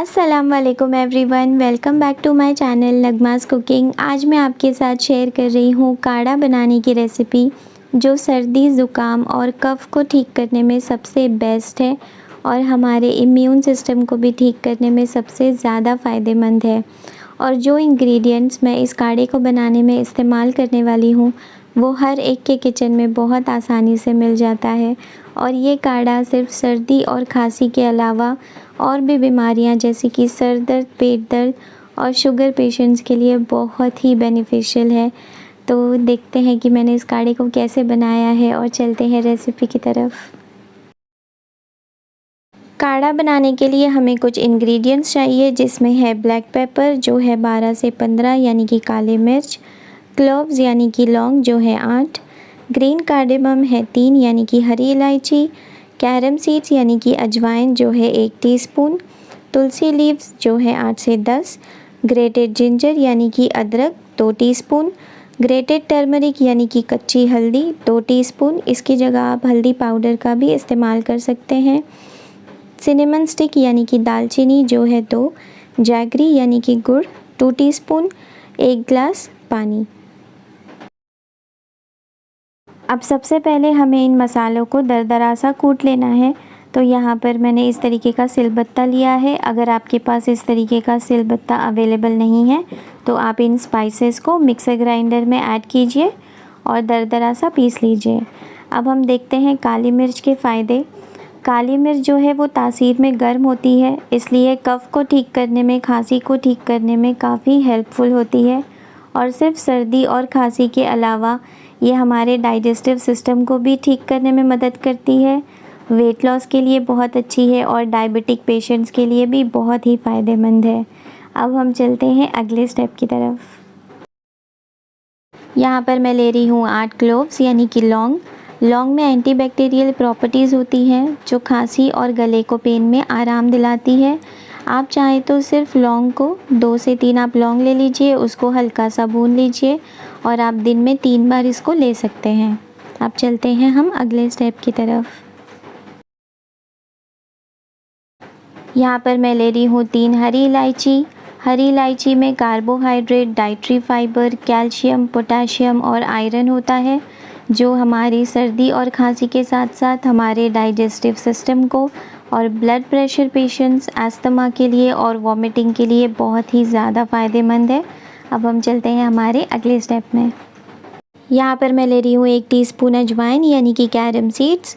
अस्सलाम वालेकुम everyone, welcome back to my channel Nagma's cooking. आज मैं आपके साथ शेयर कर रही हूँ काढ़ा बनाने की रेसिपी जो सर्दी ज़ुकाम और कफ़ को ठीक करने में सबसे बेस्ट है और हमारे इम्यून सिस्टम को भी ठीक करने में सबसे ज़्यादा फ़ायदेमंद है। और जो इंग्रेडिएंट्स मैं इस काढ़े को बनाने में इस्तेमाल करने वाली हूँ वो हर एक के किचन में बहुत आसानी से मिल जाता है। और ये काढ़ा सिर्फ सर्दी और खांसी के अलावा और भी बीमारियां जैसे कि सर दर्द, पेट दर्द और शुगर पेशेंट्स के लिए बहुत ही बेनिफिशियल है। तो देखते हैं कि मैंने इस काढ़े को कैसे बनाया है और चलते हैं रेसिपी की तरफ। काढ़ा बनाने के लिए हमें कुछ इंग्रेडिएंट्स चाहिए, जिसमें है ब्लैक पेपर जो है 12 से 15 यानी कि काली मिर्च, क्लोव्स यानी कि लौंग जो है 8, ग्रीन कार्डेमम है 3 यानी कि हरी इलायची, कैरम सीड्स यानी कि अजवाइन जो है 1 टीस्पून, तुलसी लीव्स जो है 8 से 10, ग्रेटेड जिंजर यानी कि अदरक 2 टीस्पून, ग्रेटेड टर्मरिक यानी कि कच्ची हल्दी 2 टीस्पून, इसकी जगह आप हल्दी पाउडर का भी इस्तेमाल कर सकते हैं, सिनेमन स्टिक यानी कि दालचीनी जो है 2, जैगरी यानी कि गुड़ 2 टीस्पून, 1 ग्लास पानी। अब सबसे पहले हमें इन मसालों को दरदरा सा कूट लेना है। तो यहाँ पर मैंने इस तरीके का सिलबत्ता लिया है। अगर आपके पास इस तरीके का सिलबत्ता अवेलेबल नहीं है तो आप इन स्पाइसेस को मिक्सर ग्राइंडर में ऐड कीजिए और दरदरा सा पीस लीजिए। अब हम देखते हैं काली मिर्च के फ़ायदे। काली मिर्च जो है वो तासीर में गर्म होती है, इसलिए कफ़ को ठीक करने में, खांसी को ठीक करने में काफ़ी हेल्पफुल होती है। और सिर्फ सर्दी और खांसी के अलावा ये हमारे डाइजेस्टिव सिस्टम को भी ठीक करने में मदद करती है, वेट लॉस के लिए बहुत अच्छी है और डायबिटिक पेशेंट्स के लिए भी बहुत ही फ़ायदेमंद है। अब हम चलते हैं अगले स्टेप की तरफ। यहाँ पर मैं ले रही हूँ 8 क्लोव्स यानी कि लौंग। लौंग में एंटीबैक्टीरियल प्रॉपर्टीज़ होती हैं जो खांसी और गले को पेन में आराम दिलाती है। आप चाहें तो सिर्फ लौंग को 2 से 3 आप लौंग ले लीजिए, उसको हल्का सा भून लीजिए और आप दिन में 3 बार इसको ले सकते हैं। अब चलते हैं हम अगले स्टेप की तरफ। यहाँ पर मैं ले रही हूँ 3 हरी इलायची। हरी इलायची में carbohydrate, dietary fibre, calcium, potassium और आयरन होता है जो हमारी सर्दी और खांसी के साथ साथ हमारे डाइजेस्टिव सिस्टम को और ब्लड प्रेशर पेशेंट्स, अस्थमा के लिए और वॉमिटिंग के लिए बहुत ही ज़्यादा फ़ायदेमंद है। अब हम चलते हैं हमारे अगले स्टेप में। यहाँ पर मैं ले रही हूँ 1 टीस्पून अजवाइन यानी कि कैरम सीड्स।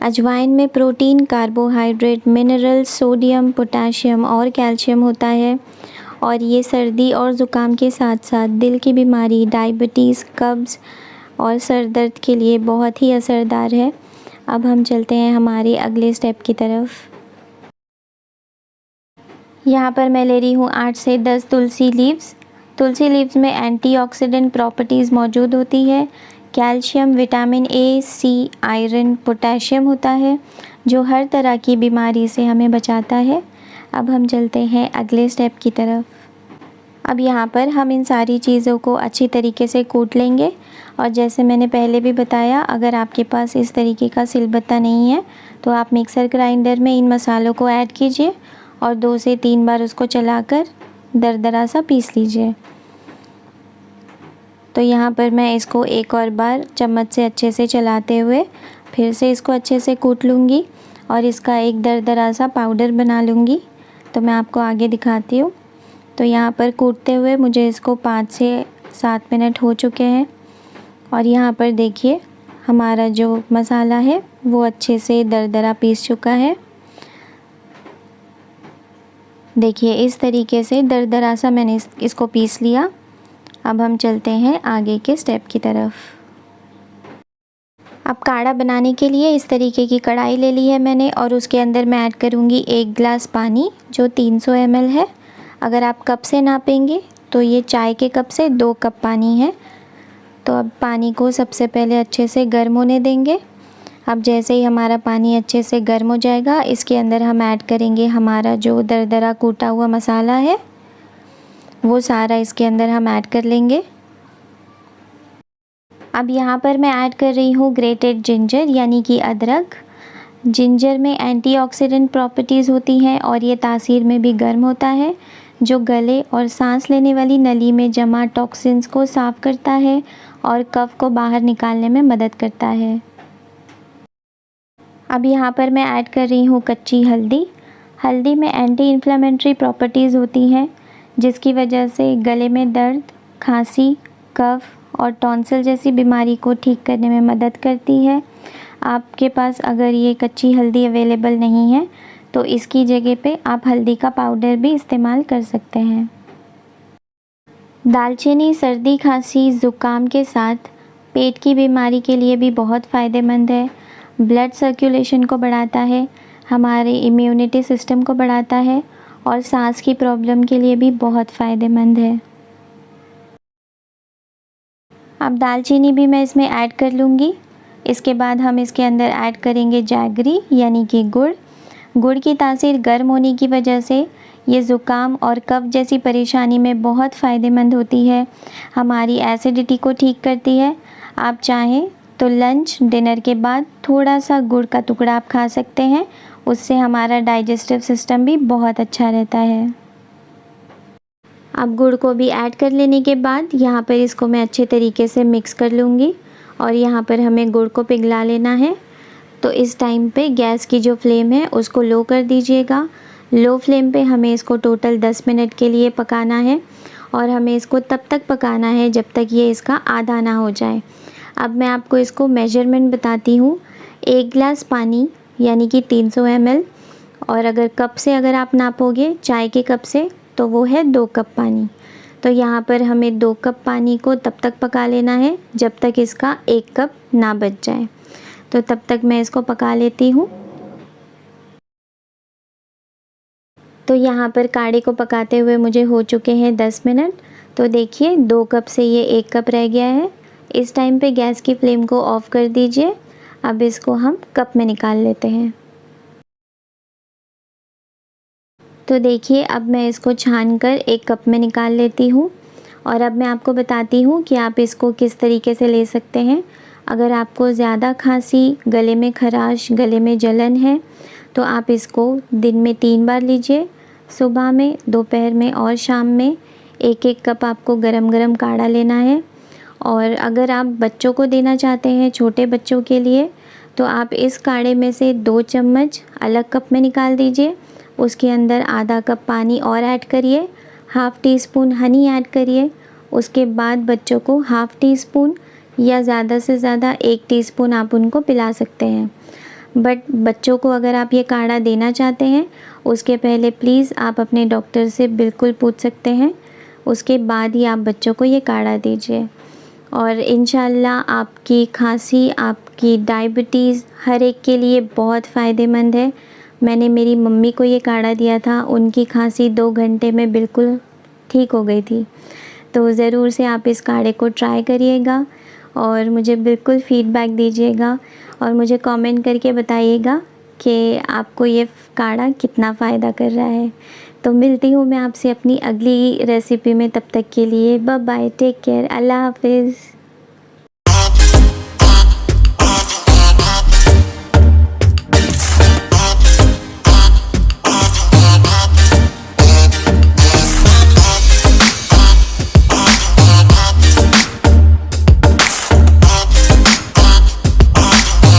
अजवाइन में protein, carbohydrate, minerals, sodium, potassium और कैल्शियम होता है और ये सर्दी और ज़ुकाम के साथ साथ दिल की बीमारी, डायबिटीज़, कब्ज़ और सर दर्द के लिए बहुत ही असरदार है। अब हम चलते हैं हमारे अगले स्टेप की तरफ। यहाँ पर मैं ले रही हूँ 8 से 10 तुलसी लीव्स। तुलसी लीव्स में एंटीऑक्सीडेंट प्रॉपर्टीज़ मौजूद होती है। Calcium, vitamin A, C, iron, potassium होता है जो हर तरह की बीमारी से हमें बचाता है। अब हम चलते हैं अगले स्टेप की तरफ। अब यहाँ पर हम इन सारी चीज़ों को अच्छी तरीके से कूट लेंगे और जैसे मैंने पहले भी बताया, अगर आपके पास इस तरीके का सिलबत्ता नहीं है तो आप मिक्सर ग्राइंडर में इन मसालों को ऐड कीजिए और 2 से 3 बार उसको चलाकर दरदरा सा पीस लीजिए। तो यहाँ पर मैं इसको एक और बार चम्मच से अच्छे से चलाते हुए फिर से इसको अच्छे से कूट लूँगी और इसका एक दरदरा सा पाउडर बना लूँगी। तो मैं आपको आगे दिखाती हूँ। तो यहाँ पर कूटते हुए मुझे इसको 5 से 7 मिनट हो चुके हैं और यहाँ पर देखिए हमारा जो मसाला है वो अच्छे से दरदरा पीस चुका है। देखिए इस तरीके से दरदरा सा मैंने इसको पीस लिया। अब हम चलते हैं आगे के स्टेप की तरफ। अब काढ़ा बनाने के लिए इस तरीके की कढ़ाई ले ली है मैंने और उसके अंदर मैं ऐड करूँगी 1 गिलास पानी जो 300 ml है। अगर आप कप से नापेंगे तो ये चाय के कप से 2 कप पानी है। तो अब पानी को सबसे पहले अच्छे से गर्म होने देंगे। अब जैसे ही हमारा पानी अच्छे से गर्म हो जाएगा, इसके अंदर हम ऐड करेंगे हमारा जो दरदरा कूटा हुआ मसाला है, वो सारा इसके अंदर हम ऐड कर लेंगे। अब यहाँ पर मैं ऐड कर रही हूँ ग्रेटेड जिंजर यानी कि अदरक। जिंजर में एंटीऑक्सीडेंट प्रॉपर्टीज़ होती हैं और ये तासीर में भी गर्म होता है, जो गले और सांस लेने वाली नली में जमा टॉक्सिन्स को साफ़ करता है और कफ को बाहर निकालने में मदद करता है। अब यहाँ पर मैं ऐड कर रही हूँ कच्ची हल्दी। हल्दी में एंटी इन्फ्लेमेटरी प्रॉपर्टीज़ होती हैं, जिसकी वजह से गले में दर्द, खांसी, कफ और टॉन्सिल जैसी बीमारी को ठीक करने में मदद करती है। आपके पास अगर ये कच्ची हल्दी अवेलेबल नहीं है तो इसकी जगह पे आप हल्दी का पाउडर भी इस्तेमाल कर सकते हैं। दालचीनी सर्दी, खांसी, ज़ुकाम के साथ पेट की बीमारी के लिए भी बहुत फ़ायदेमंद है। ब्लड सर्कुलेशन को बढ़ाता है, हमारे इम्यूनिटी सिस्टम को बढ़ाता है और सांस की प्रॉब्लम के लिए भी बहुत फ़ायदेमंद है। अब दालचीनी भी मैं इसमें ऐड कर लूँगी। इसके बाद हम इसके अंदर ऐड करेंगे जैगरी यानी कि गुड़। गुड़ की तासीर गर्म होने की वजह से ये ज़ुकाम और कफ जैसी परेशानी में बहुत फ़ायदेमंद होती है, हमारी एसिडिटी को ठीक करती है। आप चाहें तो लंच डिनर के बाद थोड़ा सा गुड़ का टुकड़ा आप खा सकते हैं, उससे हमारा डाइजेस्टिव सिस्टम भी बहुत अच्छा रहता है। अब गुड़ को भी ऐड कर लेने के बाद यहाँ पर इसको मैं अच्छे तरीके से मिक्स कर लूँगी और यहाँ पर हमें गुड़ को पिघला लेना है। तो इस टाइम पे गैस की जो फ्लेम है उसको लो कर दीजिएगा। लो फ्लेम पे हमें इसको टोटल 10 मिनट के लिए पकाना है और हमें इसको तब तक पकाना है जब तक ये इसका आधा ना हो जाए। अब मैं आपको इसको मेजरमेंट बताती हूँ। 1 गिलास पानी यानी कि 300 ml, और अगर कप से अगर आप नापोगे चाय के कप से तो वो है 2 कप पानी। तो यहाँ पर हमें 2 कप पानी को तब तक पका लेना है जब तक इसका 1 कप ना बच जाए। तो तब तक मैं इसको पका लेती हूँ। तो यहाँ पर काढ़े को पकाते हुए मुझे हो चुके हैं 10 मिनट। तो देखिए 2 कप से ये 1 कप रह गया है। इस टाइम पे गैस की फ्लेम को ऑफ़ कर दीजिए। अब इसको हम कप में निकाल लेते हैं। तो देखिए अब मैं इसको छानकर एक कप में निकाल लेती हूँ और अब मैं आपको बताती हूँ कि आप इसको किस तरीके से ले सकते हैं। अगर आपको ज़्यादा खांसी, गले में खराश, गले में जलन है तो आप इसको दिन में 3 बार लीजिए, सुबह में, दोपहर में और शाम में। 1-1 कप आपको गरम गरम काढ़ा लेना है। और अगर आप बच्चों को देना चाहते हैं, छोटे बच्चों के लिए, तो आप इस काढ़े में से 2 चम्मच अलग कप में निकाल दीजिए। उसके अंदर आधा कप पानी और ऐड करिए, half tea spoon honey add करिए। उसके बाद बच्चों को हाफ़ टी स्पून या ज़्यादा से ज़्यादा 1 टीस्पून आप उनको पिला सकते हैं। बट बच्चों को अगर आप ये काढ़ा देना चाहते हैं उसके पहले प्लीज़ आप अपने डॉक्टर से बिल्कुल पूछ सकते हैं, उसके बाद ही आप बच्चों को ये काढ़ा दीजिए। और इंशाल्लाह आपकी खांसी, आपकी डायबिटीज़ हर एक के लिए बहुत फ़ायदेमंद है। मैंने मेरी मम्मी को ये काढ़ा दिया था, उनकी खांसी 2 घंटे में बिल्कुल ठीक हो गई थी। तो ज़रूर से आप इस काढ़े को ट्राई करिएगा और मुझे बिल्कुल फ़ीडबैक दीजिएगा और मुझे कमेंट करके बताइएगा कि आपको ये काढ़ा कितना फ़ायदा कर रहा है। तो मिलती हूँ मैं आपसे अपनी अगली रेसिपी में, तब तक के लिए बाय बाय, टेक केयर, अल्लाह हाफ़िज़।